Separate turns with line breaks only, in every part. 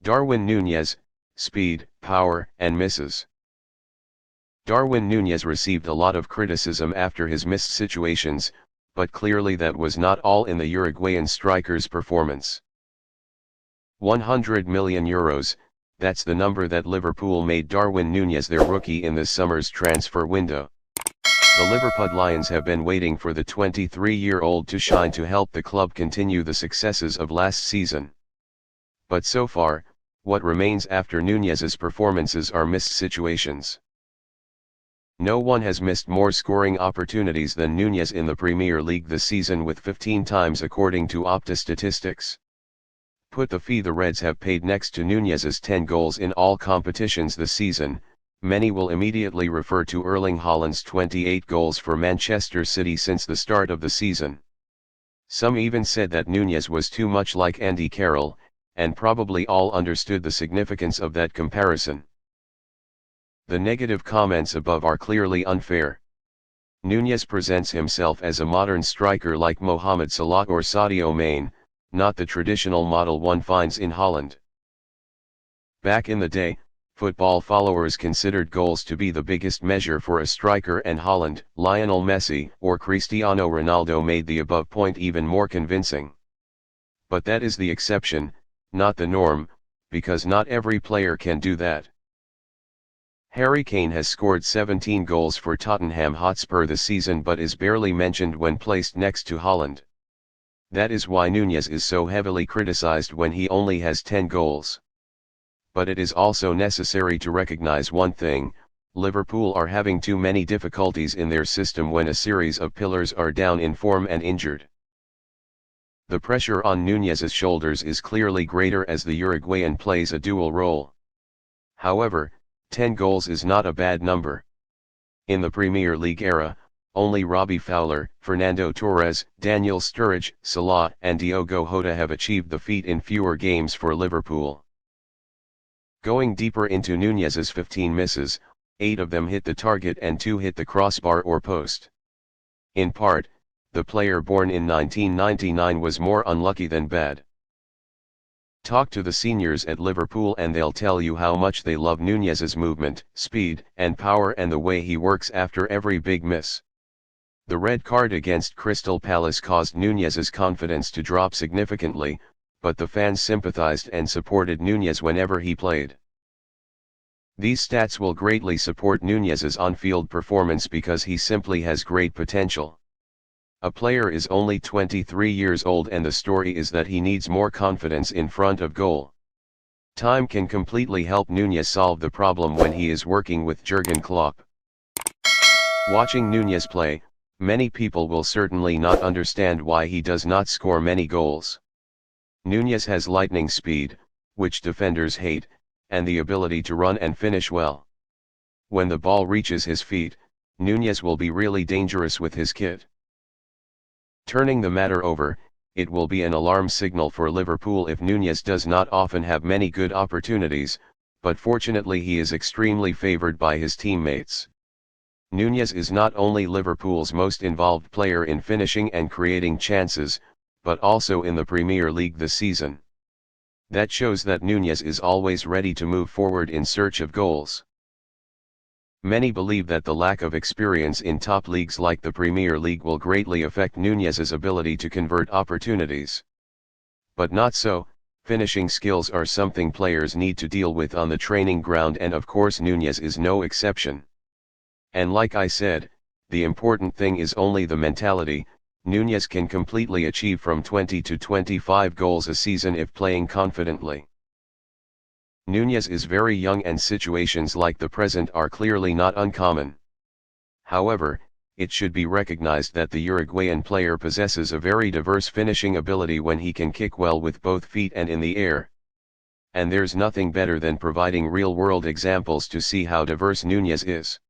Darwin Nunez, speed, power, and misses. Darwin Nunez received a lot of criticism after his missed situations, but clearly that was not all in the Uruguayan striker's performance. €100 million, that's the number that Liverpool made Darwin Nunez their rookie in this summer's transfer window. The Liverpool Lions have been waiting for the 23-year-old to shine to help the club continue the successes of last season. But so far, what remains after Nunez's performances are missed situations. No one has missed more scoring opportunities than Nunez in the Premier League this season, with 15 times according to Opta statistics. Put the fee the Reds have paid next to Nunez's 10 goals in all competitions this season, many will immediately refer to Erling Haaland's 28 goals for Manchester City since the start of the season. Some even said that Nunez was too much like Andy Carroll, and probably all understood the significance of that comparison. The negative comments above are clearly unfair. Nunez presents himself as a modern striker like Mohamed Salah or Sadio Mane, not the traditional model one finds in Haaland. Back in the day, football followers considered goals to be the biggest measure for a striker, and Haaland, Lionel Messi, or Cristiano Ronaldo made the above point even more convincing. But that is the exception, not the norm, because not every player can do that. Harry Kane has scored 17 goals for Tottenham Hotspur this season but is barely mentioned when placed next to Haaland. That is why Nunez is so heavily criticized when he only has 10 goals. But it is also necessary to recognize one thing: Liverpool are having too many difficulties in their system when a series of pillars are down in form and injured. The pressure on Nunez's shoulders is clearly greater as the Uruguayan plays a dual role. However, 10 goals is not a bad number. In the Premier League era, only Robbie Fowler, Fernando Torres, Daniel Sturridge, Salah, and Diogo Jota have achieved the feat in fewer games for Liverpool. Going deeper into Nunez's 15 misses, 8 of them hit the target and 2 hit the crossbar or post. In part, the player born in 1999 was more unlucky than bad. Talk to the seniors at Liverpool and they'll tell you how much they love Nunez's movement, speed, and power, and the way he works after every big miss. The red card against Crystal Palace caused Nunez's confidence to drop significantly, but the fans sympathized and supported Nunez whenever he played. These stats will greatly support Nunez's on-field performance because he simply has great potential. A player is only 23 years old and the story is that he needs more confidence in front of goal. Time can completely help Nunez solve the problem when he is working with Jurgen Klopp. Watching Nunez play, many people will certainly not understand why he does not score many goals. Nunez has lightning speed, which defenders hate, and the ability to run and finish well. When the ball reaches his feet, Nunez will be really dangerous with his kit. Turning the matter over, it will be an alarm signal for Liverpool if Nunez does not often have many good opportunities, but fortunately he is extremely favoured by his teammates. Nunez is not only Liverpool's most involved player in finishing and creating chances, but also in the Premier League this season. That shows that Nunez is always ready to move forward in search of goals. Many believe that the lack of experience in top leagues like the Premier League will greatly affect Nunez's ability to convert opportunities. But not so. Finishing skills are something players need to deal with on the training ground, and of course Nunez is no exception. And like I said, the important thing is only the mentality. Nunez can completely achieve from 20 to 25 goals a season if playing confidently. Nunez is very young and situations like the present are clearly not uncommon. However, it should be recognized that the Uruguayan player possesses a very diverse finishing ability when he can kick well with both feet and in the air. And there's nothing better than providing real-world examples to see how diverse Nunez is.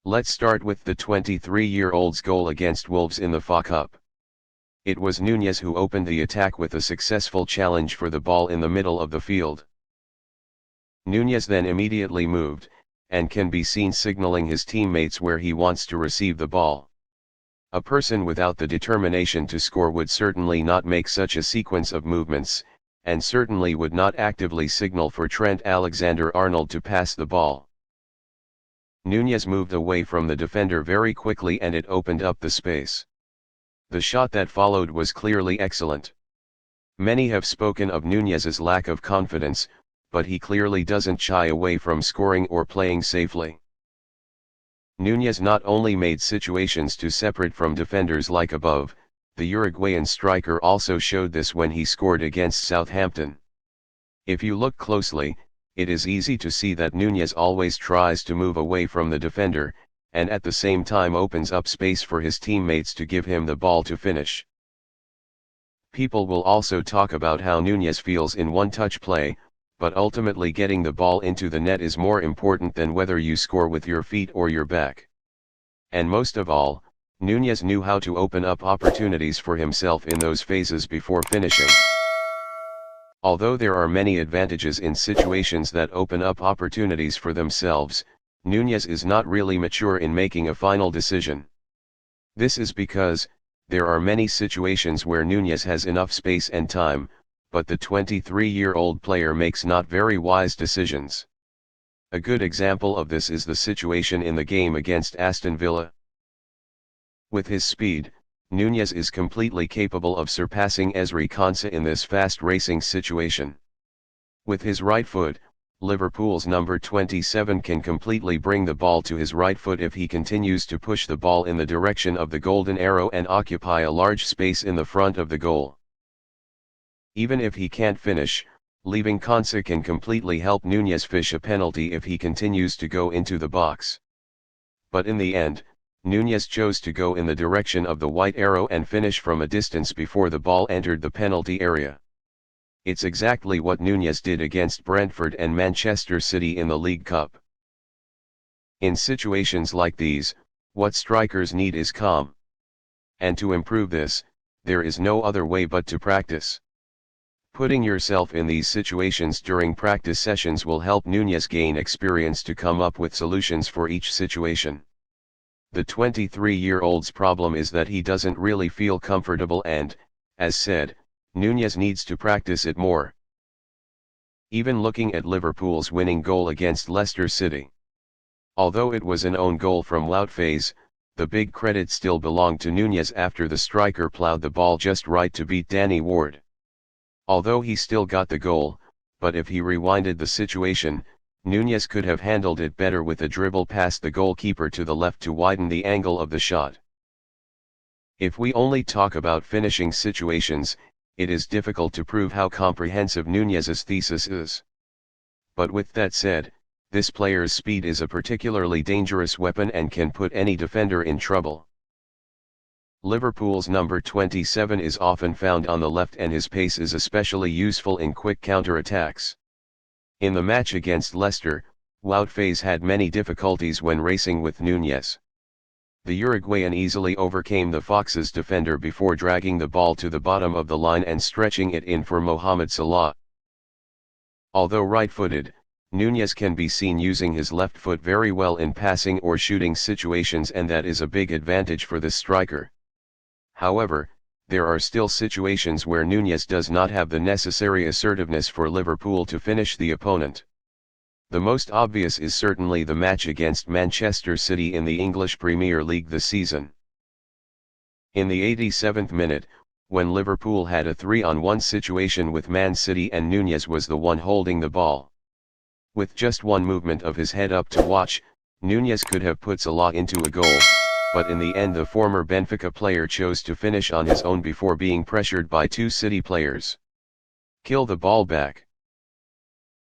Let's start with the 23-year-old's goal against Wolves in the FA Cup. It was Nunez who opened the attack with a successful challenge for the ball in the middle of the field. Nunez then immediately moved, and can be seen signaling his teammates where he wants to receive the ball. A person without the determination to score would certainly not make such a sequence of movements, and certainly would not actively signal for Trent Alexander-Arnold to pass the ball. Nunez moved away from the defender very quickly and it opened up the space. The shot that followed was clearly excellent. Many have spoken of Nunez's lack of confidence, but he clearly doesn't shy away from scoring or playing safely. Nunez not only made situations to separate from defenders like above, the Uruguayan striker also showed this when he scored against Southampton. If you look closely, it is easy to see that Nunez always tries to move away from the defender, and at the same time opens up space for his teammates to give him the ball to finish. People will also talk about how Nunez feels in one-touch play, but ultimately getting the ball into the net is more important than whether you score with your feet or your back. And most of all, Nunez knew how to open up opportunities for himself in those phases before finishing. Although there are many advantages in situations that open up opportunities for themselves, Nunez is not really mature in making a final decision. This is because, there are many situations where Nunez has enough space and time, but the 23-year-old player makes not very wise decisions. A good example of this is the situation in the game against Aston Villa. With his speed, Nunez is completely capable of surpassing Ezri Konsa in this fast racing situation. With his right foot, Liverpool's number 27 can completely bring the ball to his right foot if he continues to push the ball in the direction of the golden arrow and occupy a large space in the front of the goal. Even if he can't finish, leaving Konsa can completely help Nunez fish a penalty if he continues to go into the box. But in the end, Nunez chose to go in the direction of the white arrow and finish from a distance before the ball entered the penalty area. It's exactly what Nunez did against Brentford and Manchester City in the League Cup. In situations like these, what strikers need is calm. And to improve this, there is no other way but to practice. Putting yourself in these situations during practice sessions will help Nunez gain experience to come up with solutions for each situation. The 23-year-old's problem is that he doesn't really feel comfortable and, as said, Nunez needs to practice it more. Even looking at Liverpool's winning goal against Leicester City. Although it was an own goal from Wout Faes, the big credit still belonged to Nunez after the striker ploughed the ball just right to beat Danny Ward. Although he still got the goal, but if he rewinded the situation, Nunez could have handled it better with a dribble past the goalkeeper to the left to widen the angle of the shot. If we only talk about finishing situations, it is difficult to prove how comprehensive Nunez's thesis is. But with that said, this player's speed is a particularly dangerous weapon and can put any defender in trouble. Liverpool's number 27 is often found on the left and his pace is especially useful in quick counter-attacks. In the match against Leicester, Wout Faes had many difficulties when racing with Nunez. The Uruguayan easily overcame the Foxes' defender before dragging the ball to the bottom of the line and stretching it in for Mohamed Salah. Although right-footed, Nunez can be seen using his left foot very well in passing or shooting situations, and that is a big advantage for the striker. However, there are still situations where Nunez does not have the necessary assertiveness for Liverpool to finish the opponent. The most obvious is certainly the match against Manchester City in the English Premier League this season. In the 87th minute, when Liverpool had a 3-on-1 situation with Man City and Nunez was the one holding the ball. With just one movement of his head up to watch, Nunez could have put Salah into a goal, but in the end the former Benfica player chose to finish on his own before being pressured by two City players. Kill the ball back.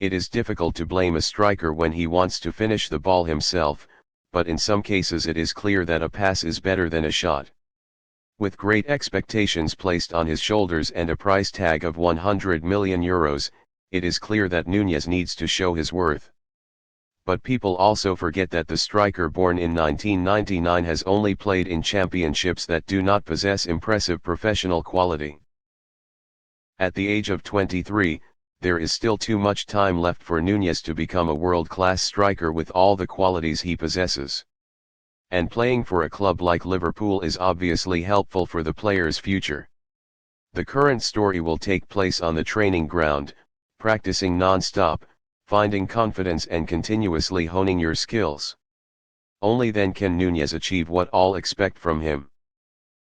It is difficult to blame a striker when he wants to finish the ball himself, but in some cases it is clear that a pass is better than a shot. With great expectations placed on his shoulders and a price tag of €100 million, it is clear that Nunez needs to show his worth. But people also forget that the striker born in 1999 has only played in championships that do not possess impressive professional quality. At the age of 23, there is still too much time left for Nunez to become a world-class striker with all the qualities he possesses. And playing for a club like Liverpool is obviously helpful for the player's future. The current story will take place on the training ground, practicing non-stop, finding confidence and continuously honing your skills. Only then can Nunez achieve what all expect from him.